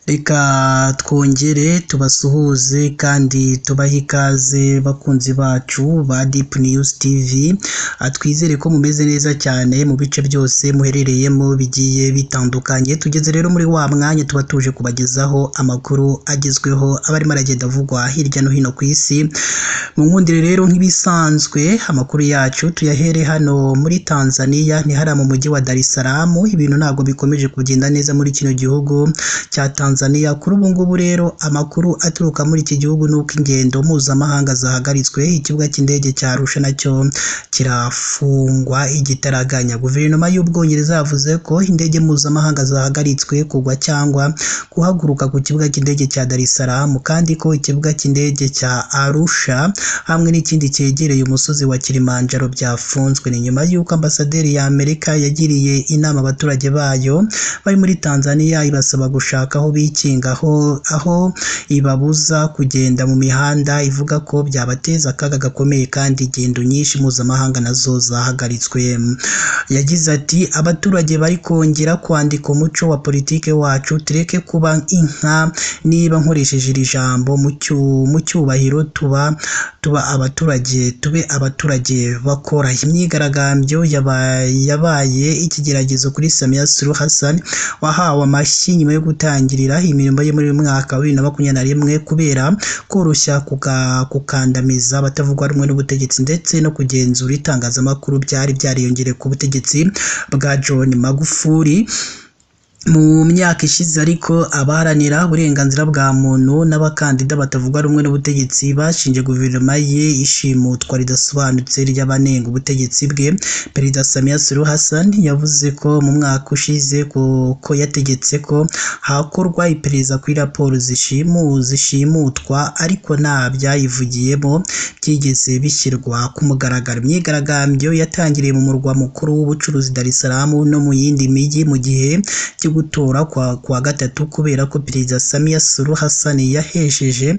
Reka twongere tubasuhuze kandi tubahe ikaze bakunzi bacu ba Deep News TV. Twizere ko mumeze neza cyane mu bice byose muherereyemo bigiye bitandukanye. Tugeze rero muri wa mwanya tuba tuje kubagezaho amakuru agezweho abarimo aragenda avugwa hirya no hino ku isi. Mu nkundire rero nk'ibisanzwe amakuru yacu tuyahere hano muri Tanzania, ni hariya mu mujyi wa Dar es Salaam. Ibintu ntabwo bikomeje kugenda neza muri kino gihugu cya Tanzania. Kuri ubu ngubu rero amakuru aturuka muri iki gihugu nuko ingendo mpuzamahanga zahagaritswe, ikibuga cy'indege cya Arusha nacyo kirafungwa igitaraganya. Guverinoma y'Ubwongereza yavuze ko indege mpuzamahanga zahagaritswe kugwa cyangwa guhaguruka ku kibuga cy'indege cya Dar es Salaam, kandi ko ikibuga cy'indege cya Arusha hamwe n'ikindi cyegereye umusozi wa Kilimanjaro byafunzwe. Ni nyuma y'uko ambasaderi ya Amerika yagiriye inama abaturage bayo bari muri Tanzania ibasaba gushaka aho bikinga, aho ibabuza kugenda mu mihanda, ivuga ko byabateza akaga gakomeye kandi ingendo nyinshi mpuzamahanga nazo zahagaritswe. Yagize ati abaturage bari kongera kwandika umuco wa politike wacu, tureke kuba inka. Niba nkoresheje iri jambo mu cyubahiro, tube abaturage bakora. Imyigaragambyo yabaye ikigeragezo kuri Samia Suluhu Hassan wahawe amashyi nyuma yo gutangirira imirimo ye muri mwaka wa 2021 kubera koroshya kukandamiza abatavuga rumwe n'ubutegetsi ndetse no kugenzura itangazamakuru byari byariyongereye ku butegetsi bwa John Magufuli. Mu myaka ishize ariko abaharanira uburenganzira bwa muntu n'abakandida batavuga rumwe n'ubutegetsi bashinje guverinoma ye ishimutwa ridasobanutse ry'abanenga ubutegetsi bwe. Perezida Samia Suluhu Hassan yavuze ko mu mwaka ushize ko yategetse ko hakorwa iperereza kuri raporo zishimutwa, ariko nta byayivugiyemo byigeze bishyirwa ku mugaragaro. Imyigaragambyo yatangiriye mu murwa mukuru w'ubucuruzi Dar es Salaam no mu yindi mijyi mu gihe cyo gutora kwa gatatu, kubera ko Perezida Samia Suluhu Hassan yaheje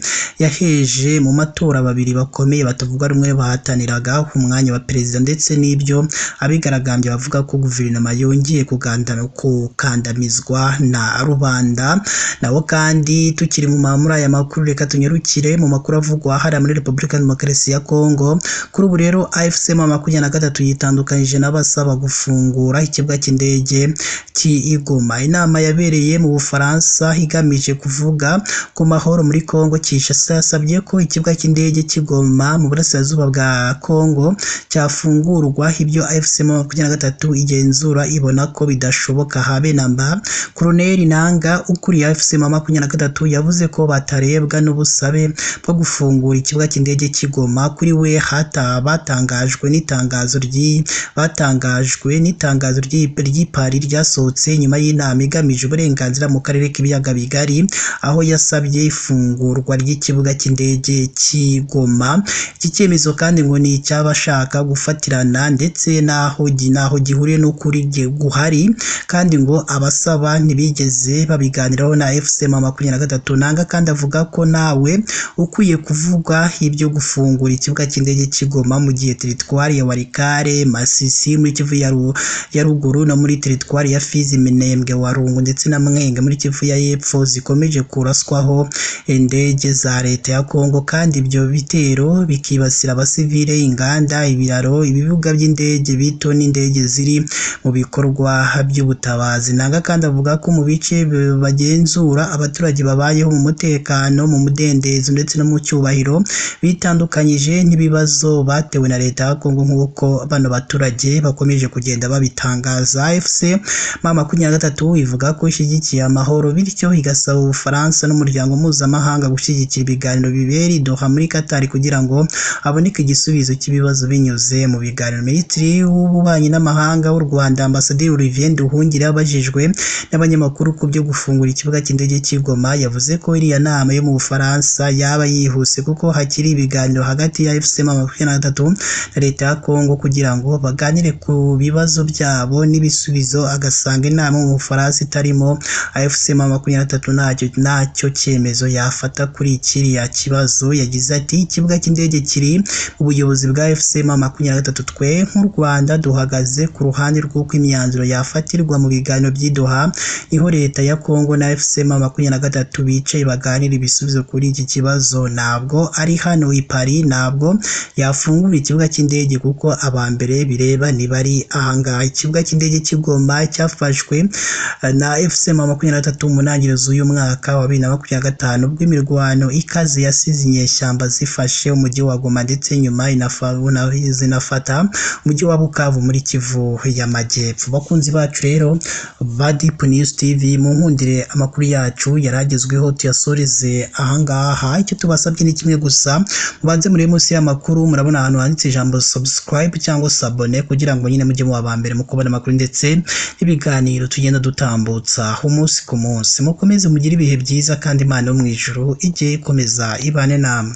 mu matora babiri bakomeye batavuga rumwe bahataniraga umwanya wa perezida, ndetse n'ibyo abigaragambye bavuga ko guverinoma yongeye kukandamizwa na rubanda. Nabo kandi tukiri muri aya makuru, reka tunyarukire mu makuru avugwa hariya muri Repubulika ya Demokarasi ya Kongo. Kuri ubu rero AFC M23 yitandukanyije n'abasaba gufungura ikibuga cy'indege cy'Igoma. Inama yabereye mu Bufaransa igamije kuvuga ku mahoro muri Kongo. Kinshasa yasabye ko ikibuga cy'indege cy'Igoma mu burasirazuba bwa Kongo cyafungurwa. Ibyo AFC M23 igenzura ibona ko bidashoboka habe namba. Colonel Nanga ukuriye AFC M23 yavuze ko batarebwa n'ubusabe bwo gufungura ikibuga cy'indege cy'Igoma. Kuri we batangajwe n'itangazo ry'ipari ryasohotse nyuma y'inama igamije uburenganzira mu karere k'ibiyaga bigari, aho yasabye ifungurwa ry'ikibuga cy'indege cy'Igoma. Iki cyemezo kandi ngo ni icy'abashaka gufatirana ndetse naho gihuriye n'ukuri guhari, kandi ngo abasaba ntibigeze babiganiraho na AFC M23. Nanga kandi avuga ko nawe ukwiye kuvuga ibyo gufungura ikibuga cy'indege cy'Igoma mu gihe teritwari ya Walikale, Masisi muri Kivu ya ruguru no muri teritwari ya Fizi, Minembwe, Warungu ndetse na Mwenga muri Kivu ya y'Epfo zikomeje kuraswaho indege za leta ya Kongo, kandi ibyo bitero bikibasira abasivile, inganda, ibiraro, ibibuga by'indege bito n'indege ziri mu bikorwa by'ubutabazi. Nanga kandi avuga ko mu bice bagenzura abaturage babayeho mu mutekano, mu mudendezo ndetse no mu cyubahiro, bitandukanyije n'ibibazo batewe na leta ya Kongo nk'uko bano baturage bakomeje kugenda babitangaza. AFC M23 ivuga ko ishyigikiye amahoro, bityo igasaba Ubufaransa n'umuryango mpuzamahanga gushyigikira ibiganiro bibera i Doha muri Qatar kugira ngo haboneke igisubizo cy'ibibazo binyuze mu biganiro. Minisitiri w'ububanyi n'amahanga w'u Rwanda Ambasaderi Olivier Nduhungire abajijwe n'abanyamakuru ku byo gufungura ikibuga cy'indege cy'Igoma, yavuze ko iriya nama yo mu Bufaransa yaba yihuse kuko hakiri ibiganiro hagati ya AFC M23 na leta ya Kongo kugira ngo baganire ku bibazo byabo n'ibisubizo. Agasanga inama mu Bufaransa Bufaransa itarimo AFC M23 ntacyo cyemezo yafata kuri kiriya kibazo. Yagize ati ikibuga cy'indege kiri mu buyobozi bwa AFC M23, twe nk'u Rwanda duhagaze ku ruhande rw'uko imyanzuro yafatirwa mu biganiro by'Idoha, niho leta ya Kongo na AFC M23 bicaye baganira ibisubizo kuri iki kibazo. Ntabwo ari hano i Paris, ntabwo yafungura ikibuga cy'indege kuko abambere bireba ntibari ahangaha. Ikibuga cy'indege cy'Igoma cyafashwe na AFC M23 mu ntangiriro z'uyu mwaka wa 2025 ubwo imirwano ikaze yasize inyeshyamba zifashe umujyi wa Goma ndetse nyuma zinafata umujyi wa Bukavu muri Kivu y'Amajyepfo. Bakunzi bacu rero ba Deep News TV, mu nkundire amakuru yacu yaragezweho tuyasoreze ahangaha. Icyo tubasabye ni kimwe gusa, mubanze muri munsi y'amakuru murabona ahantu handitse ijambo subscribe cyangwa sabone kugira ngo nyine mujye mu abambere mu kubona amakuru ndetse n'ibiganiro tugenda dutambutsa umunsi ku munsi. Mukomeze mugire ibihe byiza kandi Imana yo mu ijuru ijye ikomeza ibane namwe.